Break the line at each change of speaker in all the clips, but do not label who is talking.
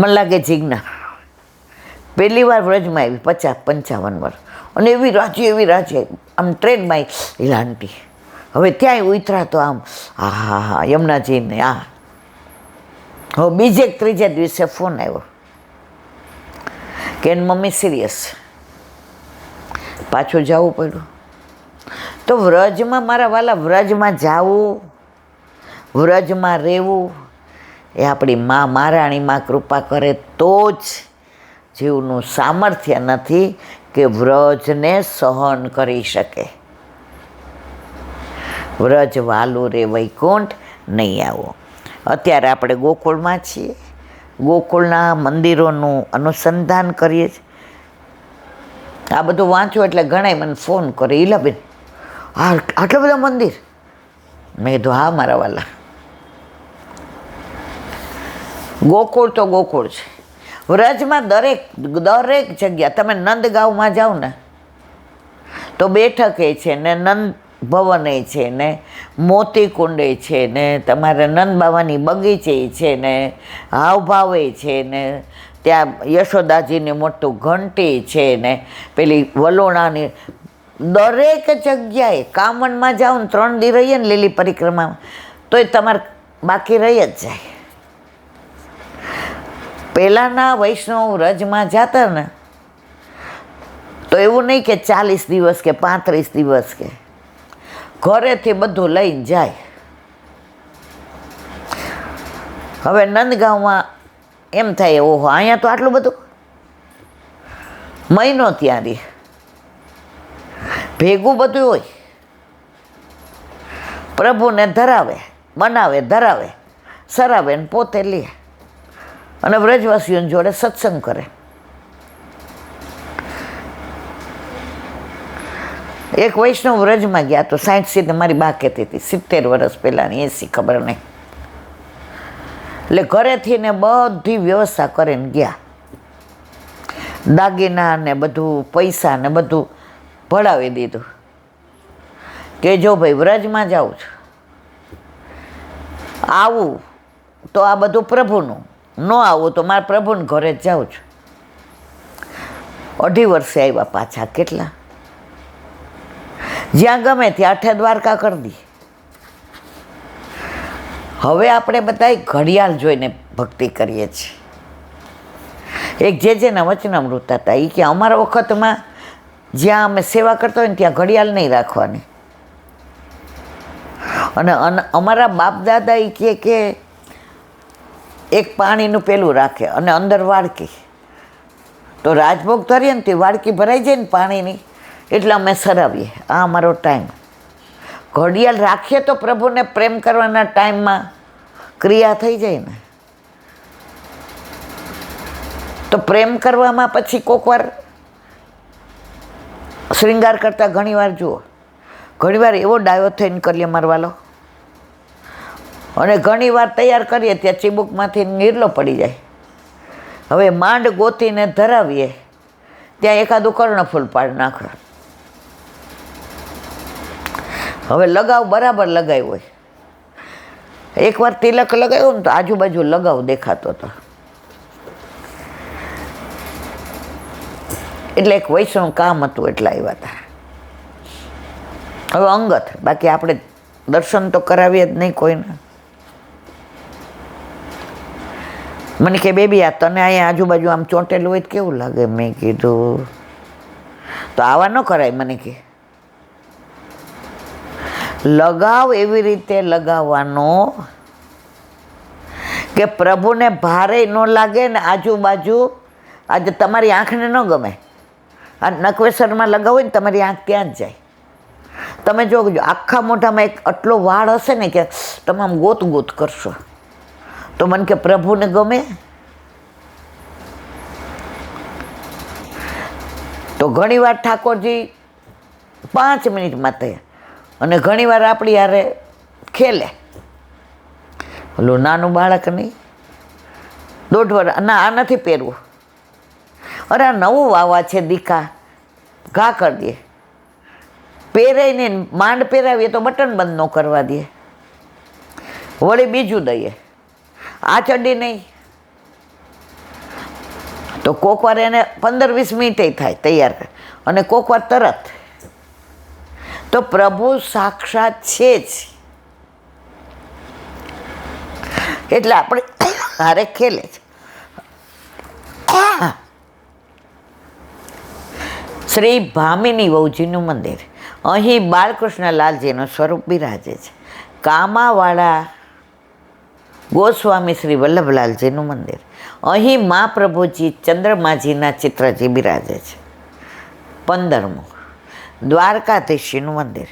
મને લાગે જીજ્ઞા પહેલી વાર વ્રજમાં આવી 50-55 વર્ષ, અને એવી રાજી આમ ટ્રેનમાં આવી આંટી. હવે ત્યાંય ઉતરા તો આમ હા યમુનાજીને હવે બીજે ત્રીજે દિવસે ફોન આવ્યો કે એની મમ્મી સિરિયસ, પાછું જવું પડ્યું. તો વ્રજમાં મારા વાલા, વ્રજમાં જવું, વ્રજમાં રહેવું એ આપણી મા મહારાણી માં કૃપા કરે તો જ. જીવનું સામર્થ્ય નથી કે વ્રજને સહન કરી શકે. વ્રજ વાલું રે વૈકુંઠ નહીં આવો. અત્યારે આપણે ગોકુળમાં છીએ, ગોકુળના મંદિરોનું અનુસંધાન કરીએ છીએ. આ બધું વાંચ્યું એટલે ઘણાય મને ફોન કરે, ઈલાબેન આટલા બધા મંદિર. મેં કીધું હા મારા વાલા, ગોકુળ તો ગોકુળ છે. વ્રજમાં દરેક જગ્યા, તમે નંદગાંવમાં જાઓ ને તો બેઠકે છે ને, નંદ ભવન છે ને, મોતી કુંડે છે ને, તમારે નંદ બાવાની બગીચે છે ને, હાવભાવે છે ને, ત્યાં યશોદાજીની મોટું ઘંટી છે ને, પેલી વલોણાની, દરેક જગ્યાએ. કામનમાં જાઓ ને 3 દી રહીએ ને લીલી પરિક્રમામાં તોય તમારે બાકી રહી જ જાય. પહેલાંના વૈષ્ણવ વ્રજમાં જતા ને તો એવું નહીં કે 40 દિવસ કે 35 દિવસ કે, ઘરેથી બધું લઈને જાય. હવે નંદગાંવમાં એમ થાય ઓહો અહીંયા તો આટલું બધું, મહિનો ત્યાં રહી, ભેગું બધું હોય, પ્રભુને ધરાવે, બનાવે, ધરાવે, સરાવે ને પોતે લે, અને વ્રજવાસીઓની જોડે સત્સંગ કરે. એક વૈષ્ણવ વ્રજમાં ગયા તો 60 મારી બા કહેતી હતી, 70 વર્ષ પહેલાંની, 80 ખબર નહીં. એટલે ઘરેથી ને બધી વ્યવસ્થા કરીને ગયા, દાગીના ને બધું, પૈસા ને બધું ભળાવી દીધું કે જો ભાઈ વ્રજમાં જાઉં છું, આવું તો આ બધું પ્રભુનું, ન આવું તો મારા પ્રભુને ઘરે જ જાઉં છું. 2.5 વર્ષે આવ્યા પાછા. કેટલા? જ્યાં ગમે ત્યાં 8 દ્વારકા કરી દી. હવે આપણે બધા ઘડિયાળ જોઈને ભક્તિ કરીએ છીએ. એક જેના વચનામૃત હતા, એ કે અમારા વખતમાં જ્યાં અમે સેવા કરતા હોય ને ત્યાં ઘડિયાળ નહીં રાખવાની, અને અમારા બાપ દાદા એ કે એક પાણીનું પેલું રાખે અને અંદર વાડકી. તો રાજભોગ ધરીએ ને તે વાડકી ભરાઈ જાય ને પાણીની, એટલે અમે સરાવીએ. આ અમારો ટાઈમ. ઘડિયાળ રાખીએ તો પ્રભુને પ્રેમ કરવાના ટાઈમમાં ક્રિયા થઈ જાય ને. તો પ્રેમ કરવામાં પછી કોક વાર શ્રૃંગાર કરતાં ઘણીવાર જુઓ, ઘણીવાર એવો ડાયો થઈને કરીએ મારવાલો, અને ઘણીવાર તૈયાર કરીએ ત્યાં ચીબુકમાંથી નીરલો પડી જાય. હવે માંડ ગોતીને ધરાવીએ ત્યાં એકાદું કર્ણફૂલ પાડી નાખે. હવે લગાવ બરાબર લગાવ્યો હોય, એકવાર તિલક લગાવ્યો ને તો આજુબાજુ લગાવ દેખાતો હતો. એટલે એક વૈષ્ણવ કામ હતું એટલે આવ્યા હતા. હવે અંગત, બાકી આપણે દર્શન તો કરાવીએ જ નહીં કોઈને. મને કે બેબી આ તને અહીંયા આજુબાજુ આમ ચોંટેલું હોય તો કેવું લાગે? મેં કીધું તો આવા ન કરાય. મને કે લગાવ એવી રીતે લગાવવાનો કે પ્રભુને ભારે ન લાગે ને આજુબાજુ. આજે તમારી આંખને ન ગમે, આ નકવેસરમાં લગાવો ને તમારી આંખ ત્યાં જ જાય. તમે જોજો આખા મોઢામાં એક આટલો વાળ હશે ને કે તમે આમ ગોત ગોત કરશો તો મને કે પ્રભુને ગમે. તો ઘણીવાર ઠાકોરજી 5 મિનિટમાં તૈયાર, અને ઘણીવાર આપણી હારે ખેલે. ઓલું નાનું બાળક નહીં, 1.5 વર્ષ, ના આ નથી પહેરવું, અરે આ નવું વાવા છે દીકા, ઘા કરી દે. પહેરાઈને માંડ પહેરાવીએ તો બટન બંધ ન કરવા દે, વળી બીજું દઈએ. આ ચડ્ડી નહીં, તો કોક વાર એને 15-20 મિનિટે થાય તૈયાર, અને કોક વાર તરત. તો પ્રભુ સાક્ષાત છે જ, એટલે આપણે હારે ખેલે છે. શ્રી ભામિની વહુજીનું મંદિર, અહીં બાલકૃષ્ણલાલજીનું સ્વરૂપ બિરાજે છે. કામાવાળા ગોસ્વામી શ્રી વલ્લભલાલજીનું મંદિર, અહીં મહાપ્રભુજી ચંદ્રમાજીના ચિત્રજી બિરાજે છે. 15મું દ્વારકાધીશજીનું મંદિર,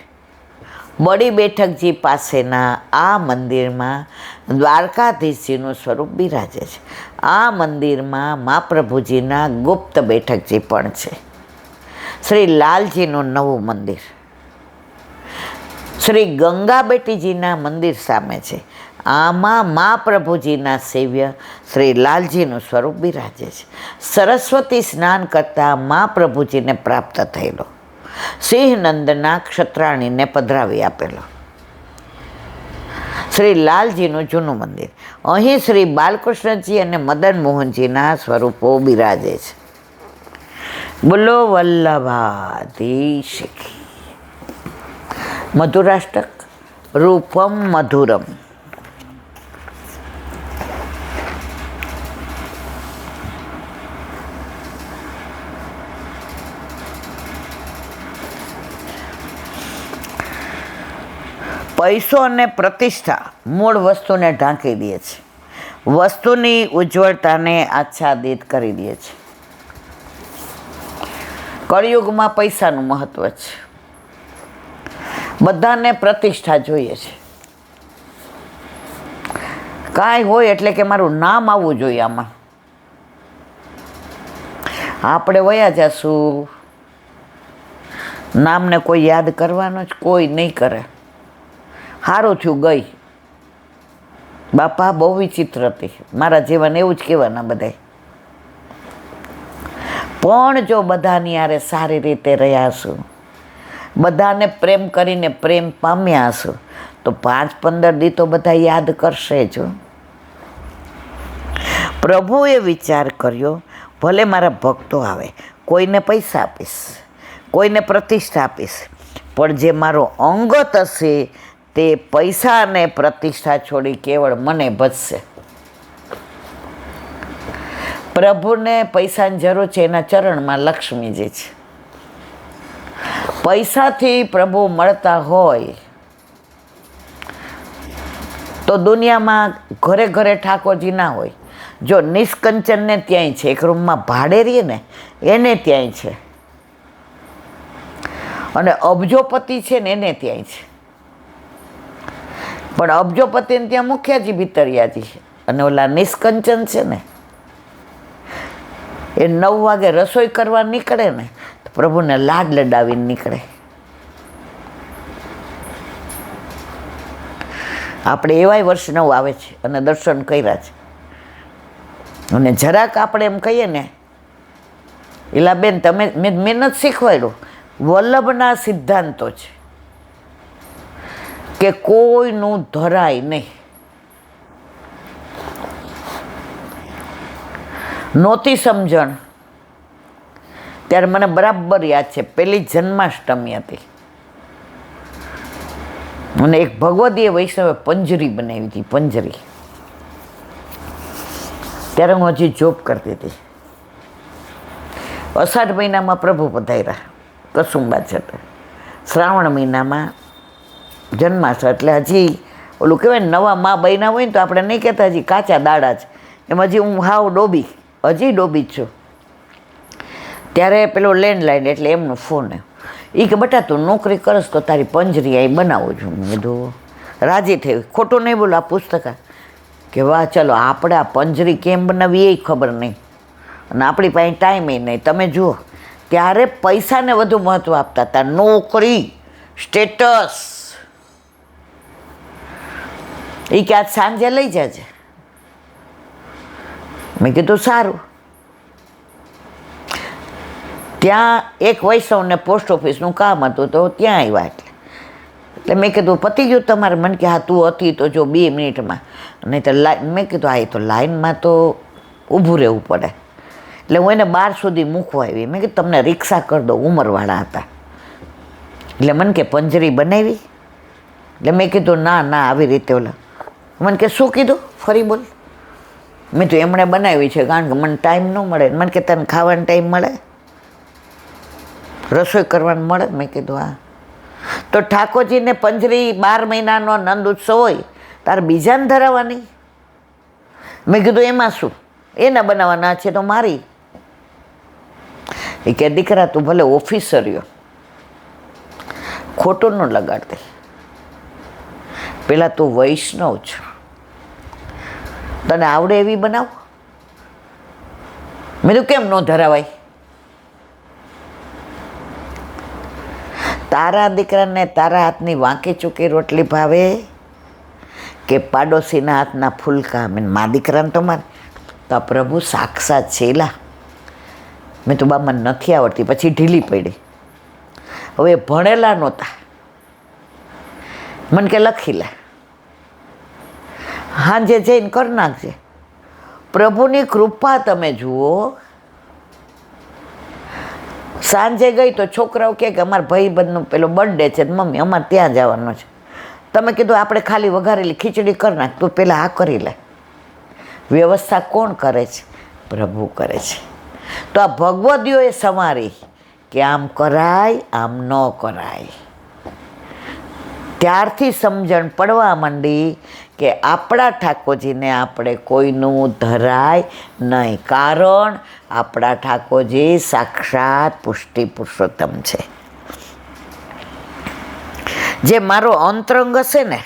બડી બેઠકજી પાસેના આ મંદિરમાં દ્વારકાધીશજીનું સ્વરૂપ બિરાજે છે. આ મંદિરમાં મહાપ્રભુજીના ગુપ્ત બેઠકજી પણ છે. શ્રી લાલજીનું નવું મંદિર, શ્રી ગંગાબેટીજીના મંદિર સામે છે. આમાં મહાપ્રભુજીના સેવ્ય શ્રી લાલજીનું સ્વરૂપ બિરાજે છે. સરસ્વતી સ્નાન કરતાં મહાપ્રભુજીને પ્રાપ્ત થયેલો સિંહનંદના ક્ષત્રાણીને પધરાવી આપેલો શ્રી લાલજીનું જૂનું મંદિર, અહીં શ્રી બાલકૃષ્ણજી અને મદન મોહનજીના સ્વરૂપો બિરાજે છે. બોલો વલ્લભાધીશ કી. મધુરાષ્ટક રૂપમ મધુરમ. પૈસો અને પ્રતિષ્ઠા મૂળ વસ્તુને ઢાંકી દે છે, વસ્તુની ઉજ્જવળતાને આચ્છાદિત કરી દે છે. કળિયુગમાં પૈસાનું મહત્વ છે. બધાને પ્રતિષ્ઠા જોઈએ છે. કાંઈ હોય એટલે કે મારું નામ આવવું જોઈએ આમાં. આપણે વયા જશું, નામને કોઈ યાદ કરવાનો જ કોઈ નહીં કરે. સારું થયું ગઈ, બાપા બહુ વિચિત્ર હતી, મારા જીવન એવું જ કહેવાના બધાય. પણ જો બધાની યારે સારી રીતે રહ્યા હશું, બધાને પ્રેમ કરીને પ્રેમ પામ્યા હશું, તો 5-15 દી તો બધા યાદ કરશે જ. પ્રભુએ વિચાર કર્યો, ભલે મારા ભક્તો આવે, કોઈને પૈસા આપીશ, કોઈને પ્રતિષ્ઠા આપીશ, પણ જે મારો અંગત હશે તે પૈસા અને પ્રતિષ્ઠા છોડી કેવળ મને ભજશે. પ્રભુને પૈસાની જરૂર છે, એના ચરણમાં લક્ષ્મીજી છે. પૈસાથી પ્રભુ મળતા હોય તો દુનિયામાં ઘરે ઘરે ઠાકોરજી ના હોય. જો નિષ્કંચનને ત્યાંય છે, એક રૂમમાં ભાડે રહીએ ને એને ત્યાંય છે, અને અબજોપતિ છે ને એને ત્યાંય છે. પણ અબજોપતિને ત્યાં મુખ્યાજી ભીતરિયાજી છે, અને ઓલા નિષ્કંચન છે ને એ 9 વાગે રસોઈ કરવા નીકળે ને તો પ્રભુને લાડ લડાવીને નીકળે. આપણે એવાય વર્ષ 9 આવે છે અને દર્શન કર્યા છે. અને જરાક આપણે એમ કહીએ ને, એલા બેન તમે મેં મહેનત શીખવાડ્યું, વલ્લભના સિદ્ધાંતો છે કે કોઈનું ધરાય નહીં. નહોતી સમજણ ત્યારે મને બરાબર યાદ છે, પહેલી જન્માષ્ટમી હતી અને એક ભગવદીય વૈષ્ણવે પંજરી બનાવી હતી. પંજરી ત્યારે હું હજી જોબ કરતી હતી. અષાઢ મહિનામાં પ્રભુ પધાર્યા કસુંબા છઠ, શ્રાવણ મહિનામાં જન્માષ્ટમી, એટલે હજી ઓલું કહેવાય ને નવા મા બન્યા હોય ને તો આપણે નહીં કહેતા હજી કાચા દાડા જ, એમ હજી હું હાવ ડોબી, હજી ડોબી જ છું. ત્યારે પેલો લેન્ડલાઇન એટલે એમનો ફોન, એ કે બટા તું નોકરી કરસ તો તારી પંજરી અહીં બનાવું છું. મેં કીધું રાજી થઈ, ખોટું નહીં બોલું. આ પુસ્તક કે વાહ ચલો આપણે આ પંજરી કેમ બનાવી એ ખબર નહીં, અને આપણી પાસે ટાઈમે નહીં. તમે જુઓ ત્યારે પૈસાને વધુ મહત્ત્વ આપતા હતા, નોકરી, સ્ટેટસ. એ કે આજ સાંજે લઈ જજે. મેં કીધું સારું. ત્યાં એક વૈષ્ણવને પોસ્ટ ઓફિસનું કામ હતું તો ત્યાં આવ્યા. એટલે મેં કીધું પતી ગયું તમારે? મને કે હા તું હતી તો જો 2 મિનિટમાં, નહીં તો લાઈન. મેં કીધું હા એ તો લાઈનમાં તો ઊભું રહેવું પડે. એટલે હું એને 12 સુધી મૂકવા આવી. મેં કીધું તમને રિક્ષા કરી દો, ઉંમરવાળા હતા. એટલે મને કે પંજરી બનાવી? એટલે મેં કીધું ના ના આવી રીતે. ઓલા મને કે શું કીધું, ફરી બોલ. મેં તો એમણે બનાવી છે કારણ કે મને ટાઈમ ન મળે. મને કે તને ખાવાનો ટાઈમ મળે, રસોઈ કરવાનું મળે? મેં કીધું હા. તો ઠાકોરજીને પંજરી 12 મહિનાનો નંદ ઉત્સવ હોય તારે બીજાને ધરાવવાની? મેં કીધું એમાં શું, એના બનાવવાના છે તો મારી. એ કે દીકરા તું ભલે ઓફિસરીઓ, ખોટું ન લગાડતી. પેલા તું વૈષ્ણવ છો, તને આવડે એવી બનાવ. મેં તો કેમ ન ધરાવાય? તારા દીકરાને તારા હાથની વાંકી ચૂકી રોટલી ભાવે કે પાડોશીના હાથના ફૂલકા? મેં મા દીકરાને તો મારે તો પ્રભુ સાક્ષાત છે. લા મેં તો બા મને નથી આવડતી, પછી ઢીલી પડી. હવે ભણેલા નહોતા, મને કે લખી લે, હાંજે જઈને કરી નાખજે. પ્રભુની કૃપા તમે જુઓ. સાંજે ગઈ તો છોકરાઓ કહે કે અમારા ભાઈબંધનો પેલો બર્થડે છે, મમ્મી અમારે ત્યાં જવાનો છે. તમે કીધું આપણે ખાલી વઘારેલી ખીચડી કરી નાખ, તું પહેલાં આ કરી લે. વ્યવસ્થા કોણ કરે છે? પ્રભુ કરે છે. તો આ ભગવદીઓએ સમારી કે આમ કરાય, આમ ન કરાય. ત્યારથી સમજણ પડવા માંડી કે આપણા ઠાકોરજીને આપણે કોઈનું ધરાય નહીં, કારણ આપણા ઠાકોરજી સાક્ષાત પુષ્ટિ પુરુષોત્તમ છે. જે મારો અંતરંગ હશે ને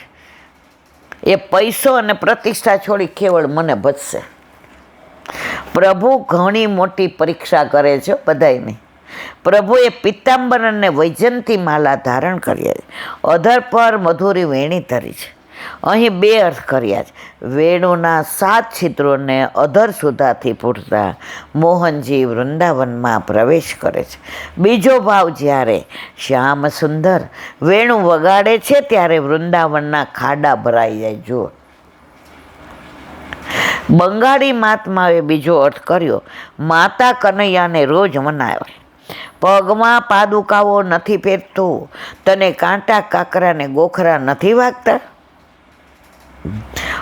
એ પૈસો અને પ્રતિષ્ઠા છોડી કેવળ મને ભજશે. પ્રભુ ઘણી મોટી પરીક્ષા કરે છે બધાયની. પ્રભુએ પિત્તાંબર અને વૈજયંતી માલા ધારણ કર્યા છે, અધર પર મધુરી વેણી ધરી છે. અહીં 2 અર્થ કર્યા છે. વેણુના 7 છિદ્રોને અધર સુધાથી પૂરતા મોહનજી વૃંદાવનમાં પ્રવેશ કરે છે. બીજો ભાવ જ્યારે શ્યામ સુંદર વેણુ વગાડે છે ત્યારે વૃંદાવનના ખાડા ભરાઈ જાય. જુઓ, બંગાળી મહાત્માએ બીજો અર્થ કર્યો, માતા કનૈયાને રોજ મનાવે, પગમાં પાદુકાઓ નથી પહેરતું, તને કાંટા કાકરાને ગોખરા નથી વાગતા,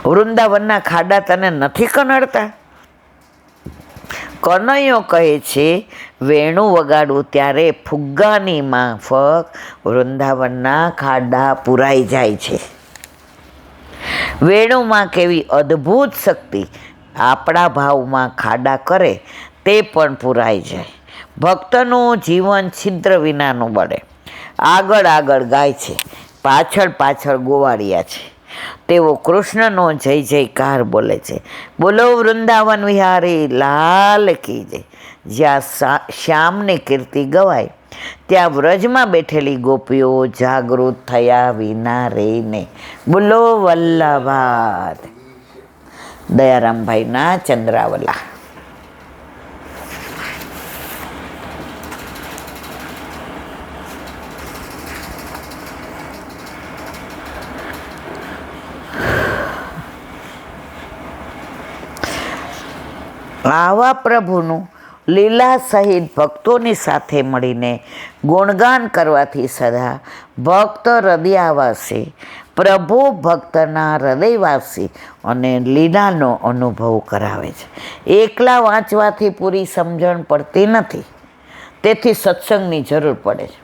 વૃંદાવનના ખાડા તને નથી કનડતા. કનૈયો કહે છે વેણુ વગાડું ત્યારે ફુગ્ગાની માફક વૃંદાવનના ખાડા પુરાઈ જાય છે. વેણુમાં કેવી અદ્ભુત શક્તિ, આપણા ભાવમાં ખાડા કરે તે પણ પુરાઈ જાય. ભક્તનું જીવન છિદ્ર વિનાનું બળે. આગળ આગળ ગાય છે, પાછળ પાછળ ગોવાળિયા છે. તેઓ કૃષ્ણનો જય જયકાર બોલે છે. બોલો વૃંદાવન વિહારી લાલ કી જય. જ્યાં શ્યામની કીર્તિ ગવાય ત્યાં વ્રજમાં બેઠેલી ગોપીઓ જાગૃત થયા વિના રહીને. બોલો વલ્લભાદ દયારામભાઈના ચંદ્રાવલા. આવા પ્રભુનું લીલા સહિત ભક્તોની સાથે મળીને ગુણગાન કરવાથી સદા ભક્ત હૃદયવાસી, પ્રભુ ભક્તના હૃદયવાસી અને લીલાનો અનુભવ કરાવે છે. એકલા વાંચવાથી પૂરી સમજણ પડતી નથી, તેથી સત્સંગની જરૂર પડે છે.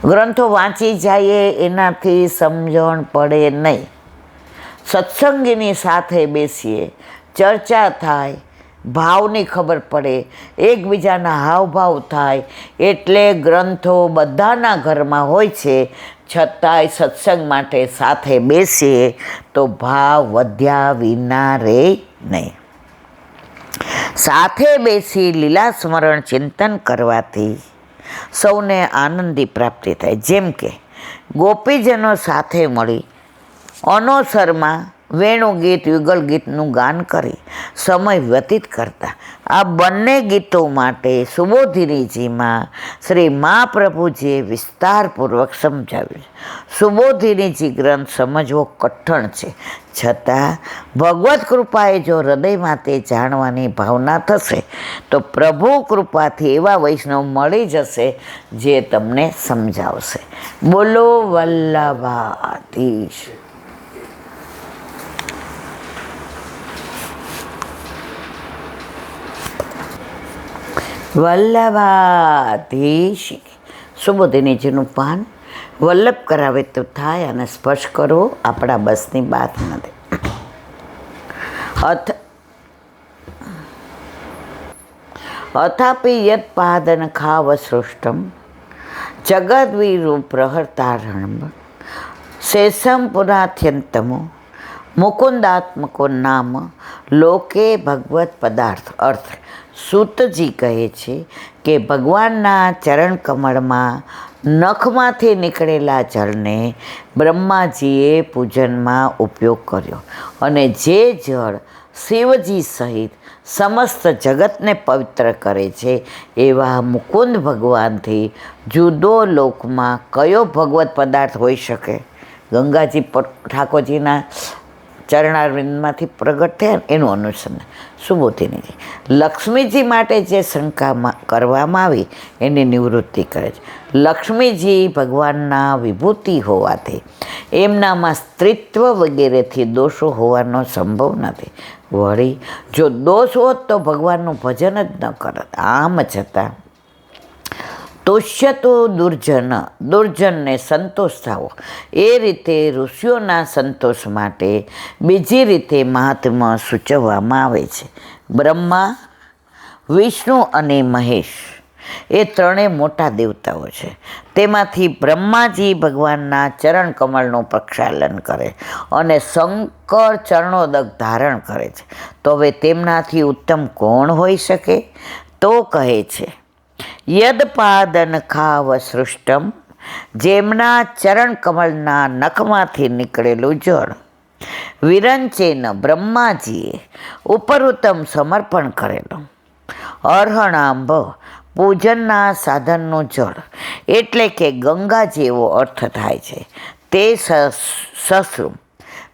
ગ્રંથો વાંચી જઈએ એનાથી સમજણ પડે નહીં. સત્સંગીની સાથે બેસીએ, ચર્ચા થાય, ભાવની ખબર પડે, એકબીજાના હાવભાવ થાય. એટલે ગ્રંથો બધાના ઘરમાં હોય છે, છતાંય સત્સંગ માટે સાથે બેસીએ તો ભાવ વધ્યા વિના રહે નહીં. સાથે બેસી લીલા સ્મરણ ચિંતન કરવાથી સૌને આનંદની પ્રાપ્તિ થાય. જેમ કે ગોપીજનો સાથે મળી અનોસરમાં વેણુ ગીત યુગલ ગીતનું ગાન કરી સમય વ્યતીત કરતા. આ બંને ગીતો માટે સુબોધિનીજીમાં શ્રી મહાપ્રભુજીએ વિસ્તારપૂર્વક સમજાવ્યું. સુબોધિનીજી ગ્રંથ સમજવો કઠણ છે, છતાં ભગવત કૃપાએ જો હૃદયમાં તે જાણવાની ભાવના થશે તો પ્રભુ કૃપાથી એવા વૈષ્ણવ મળી જશે જે તમને સમજાવશે. બોલો વલ્લભાધીશ. વલ્લભાધીશ. સુબોધિનીજીનું પાન વલ્લભ કરાવે તો થાય, અને સ્પર્શ કરવો આપણા બસની વાત નથી. અથાપી યત પાદન ખાવ સૃષ્ટમ જગદ્વીરુ પ્રહર્તારણમ શેષમ પુરાથ્યંતમો મુકુંદાત્મકો નામ લોકે ભગવત પદાર્થ. અર્થ, સૂતજી કહે છે કે ભગવાનના ચરણ કમળમાં નખમાંથી નીકળેલા જળને બ્રહ્માજીએ પૂજનમાં ઉપયોગ કર્યો, અને જે જળ શિવજી સહિત સમસ્ત જગતને પવિત્ર કરે છે એવા મુકુંદ ભગવાનથી જુદો લોકમાં કયો ભગવત પદાર્થ હોઈ શકે? ગંગાજી ઠાકોરજીના ચરણારવિંદમાંથી પ્રગટ થયા એનું અનુસંધાન. સુબોધિનીજી લક્ષ્મીજી માટે જે શંકા કરવામાં આવી એની નિવૃત્તિ કરે છે. લક્ષ્મીજી ભગવાનના વિભૂતિ હોવાથી એમનામાં સ્ત્રીત્વ વગેરેથી દોષો હોવાનો સંભવ નથી. વળી જો દોષ હોત તો ભગવાનનું ભજન જ ન કરત. આમ છતાં તુષ્યતો દુર્જનને સંતોષ થવો, એ રીતે ઋષિઓના સંતોષ માટે બીજી રીતે મહાત્મા સૂચવવામાં આવે છે. બ્રહ્મા, વિષ્ણુ અને મહેશ એ ત્રણેય મોટા દેવતાઓ છે. તેમાંથી બ્રહ્માજી ભગવાનના ચરણ કમળનું પ્રક્ષાલન કરે અને શંકર ચરણોદક ધારણ કરે છે. તો હવે તેમનાથી ઉત્તમ કોણ હોઈ શકે? તો કહે છે યદપાદન ખાવ સૃષ્ટમ, જેમના ચરણ કમળના નખમાંથી નીકળેલું જળ વિરંચેન બ્રહ્માજીએ ઉપરુત્તમ સમર્પણ કરેલું. અર્હણાંબ પૂજનના સાધનનું જળ એટલે કે ગંગા જેવો અર્થ થાય છે. તે સસરું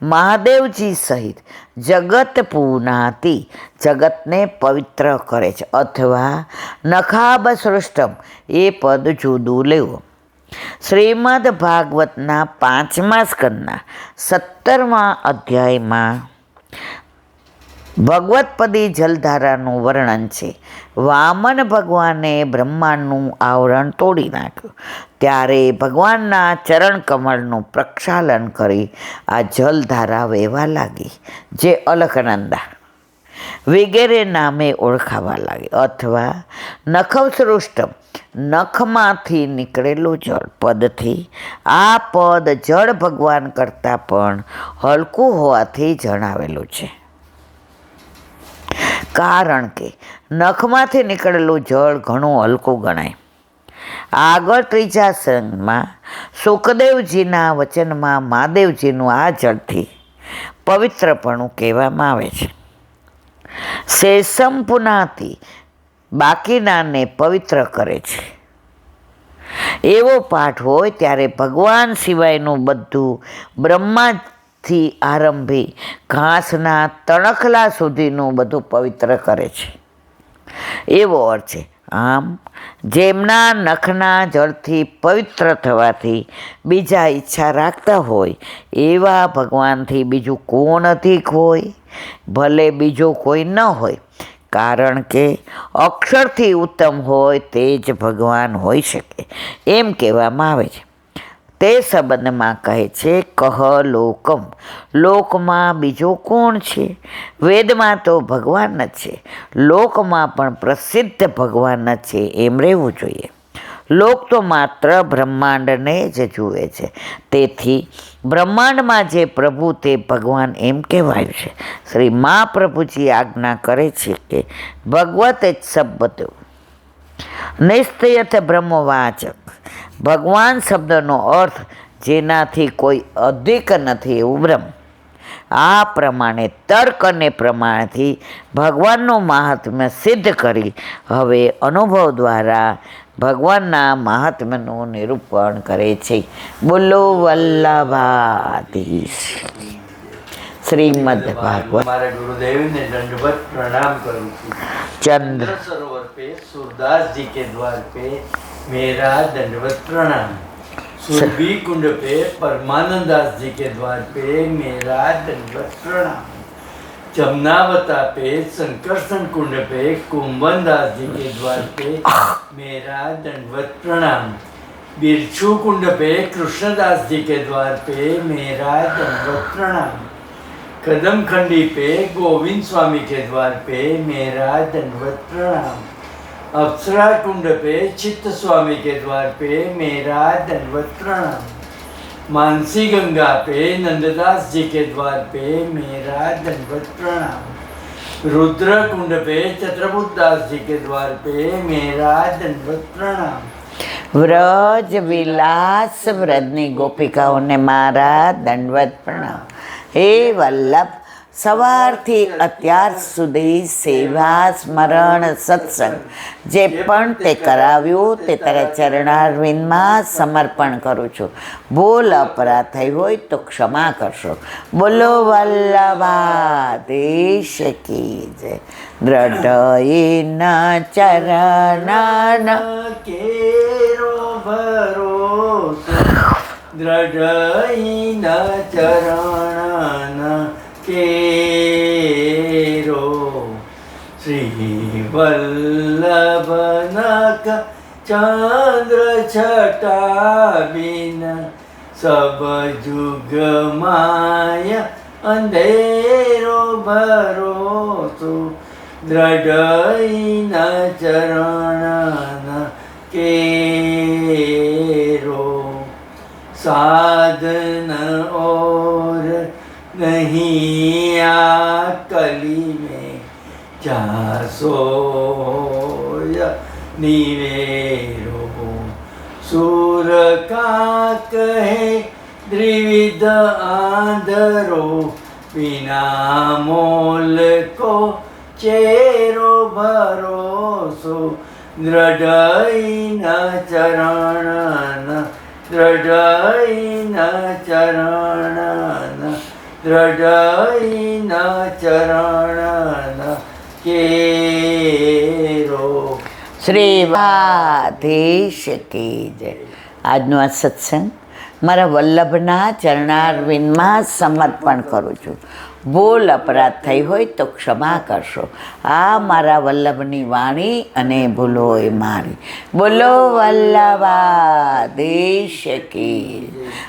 મહાદેવજી સહિત જગત પૂનાતી જગતને પવિત્ર કરે છે. અથવા નખાબ સૃષ્ટમ એ પદ જુદું લેવું. શ્રીમદ ભાગવતના 5મા સ્કંદના 17મા અધ્યાયમાં ભગવતપદી જલધારાનું વર્ણન છે. વામન ભગવાને બ્રહ્માંડનું આવરણ તોડી નાખ્યું, ત્યારે ભગવાનના ચરણ કમળનું પ્રક્ષાલન કરી આ જલધારા વહેવા લાગી, જે અલકનંદા વગેરે નામે ઓળખાવા લાગી. અથવા નખવસૃષ્ટમ, નખમાંથી નીકળેલું જળ પદથી આ પદ જળ ભગવાન કરતાં પણ હલકું હોવાથી જણાવેલું છે. કારણ કે નખમાંથી નીકળેલું જળ ઘણું હલકું ગણાય. આગળ 3જા સંગમાં સુખદેવજીના વચનમાં મહાદેવજીનું આ જળથી પવિત્રપણું કહેવામાં આવે છે. શેષમ પુનાથી બાકીનાને પવિત્ર કરે છે. એવો પાઠ હોય ત્યારે ભગવાન સિવાયનું બધું બ્રહ્માથી આરંભી ઘાસના તણખલા સુધીનું બધું પવિત્ર કરે છે, એવો અર્થ છે. આમ જેમના નખના જળથી પવિત્ર થવાથી બીજા ઈચ્છા રાખતા હોય એવા ભગવાનથી બીજું કોણ અધિક હોય? ભલે બીજો કોઈ ન હોય, કારણ કે અક્ષરથી ઉત્તમ હોય તે જ ભગવાન હોઈ શકે એમ કહેવામાં આવે છે. તે સંબંધમાં કહે છે કહ લોકમ, લોકમાં બીજો કોણ છે? વેદમાં તો ભગવાન જ છે, લોકમાં પણ પ્રસિદ્ધ ભગવાન જ છે એમ રહેવું જોઈએ. લોક તો માત્ર બ્રહ્માંડને જ જુએ છે, તેથી બ્રહ્માંડમાં જે પ્રભુ તે ભગવાન એમ કહેવાયું છે. શ્રી મહાપ્રભુજી આજ્ઞા કરે છે કે ભગવત જ શબ્દ નિશ્ચયત બ્રહ્મવાચક, ભગવાન શબ્દનો અર્થ જેનાથી કોઈ અધિક નથી એવું બ્રહ્મ. આ પ્રમાણે તર્ક અને પ્રમાણથી ભગવાનનું મહાત્મ્ય સિદ્ધ કરી હવે અનુભવ દ્વારા ભગવાનના મહાત્મ્યનું નિરૂપણ કરે છે. બોલો વલ્લભાધીશ. શ્રીમદ ભાગવત.
મારા गुरुदेव ने दंडवत प्रणाम करूँ
ચંદ્ર
सरोवर पे सूरदास जी के द्वार पे मेरा दंडवत प्रणाम. सुरभि कुंड पे परमानंद दास जी के द्वार पे मेरा दंडवत प्रणाम. जमुनावता पे संकर्षण कुंड पे कुंभन दास जी के द्वार पे मेरा दंडवत प्रणाम. बिरछू कुंड पे कृष्णदास जी के द्वार पे मेरा दंडवत प्रणाम. कदम खंडी पे गोविंद स्वामी के द्वार पे मेरा दंडवत प्रणाम. अप्सरा कुंड पे चित्त स्वामी के द्वार पे मेरा दंडवत प्रणाम. मानसी गंगा पे नंददास जी के द्वार पे मेरा दंडवत प्रणाम. रुद्र कुंड पे चत्रबुद्ध दास जी के द्वार पे मेरा दंडवत प्रणाम.
વ્રજ વિલાસ વ્રજની ગોપિકાઓને મારા દંડવત પ્રણામ. હે વલ્લભ, સવારથી અત્યાર સુધી સેવા સ્મરણ સત્સંગ જે પણ તે કરાવ્યું તે તારા ચરણારવિંદમાં સમર્પણ કરું છું. ભૂલ અપરાધ થઈ હોય તો ક્ષમા કરશો. બોલો વલ્લભાધીશ કી જય. દ્રઢઈના ચરણાના
केरो भरोसो दृढईना चरण केरो. श्रीवल्लभनक चंद्र छटा बिन सब जुग माया अंधेरो भरोसो दृढ़ईना चरण केरो. साधन और नहीं आ कली में जासो निवेरो. सूर का कहे द्विविध आंधरो बिना मोल को चेरो भरोसो दृढ़ईना चरण दृढ़ईना चरण दृढ़ईना ચરણ કેરો.
શ્રીવાધીશ કી જય. આજનો આ સત્સંગ મારા વલ્લભના ચરણારવિંદમાં સમર્પણ કરું છું. ભૂલ અપરાધ થઈ હોય તો ક્ષમા કરશો. આ મારા વલ્લભની વાણી અને ભૂલો એ મારી. બોલો વલ્લભાધીશ કી.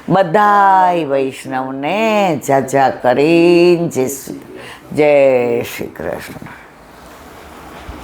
બધાય વૈષ્ણવને જાજા કરીને જય શ્રી કૃષ્ણ.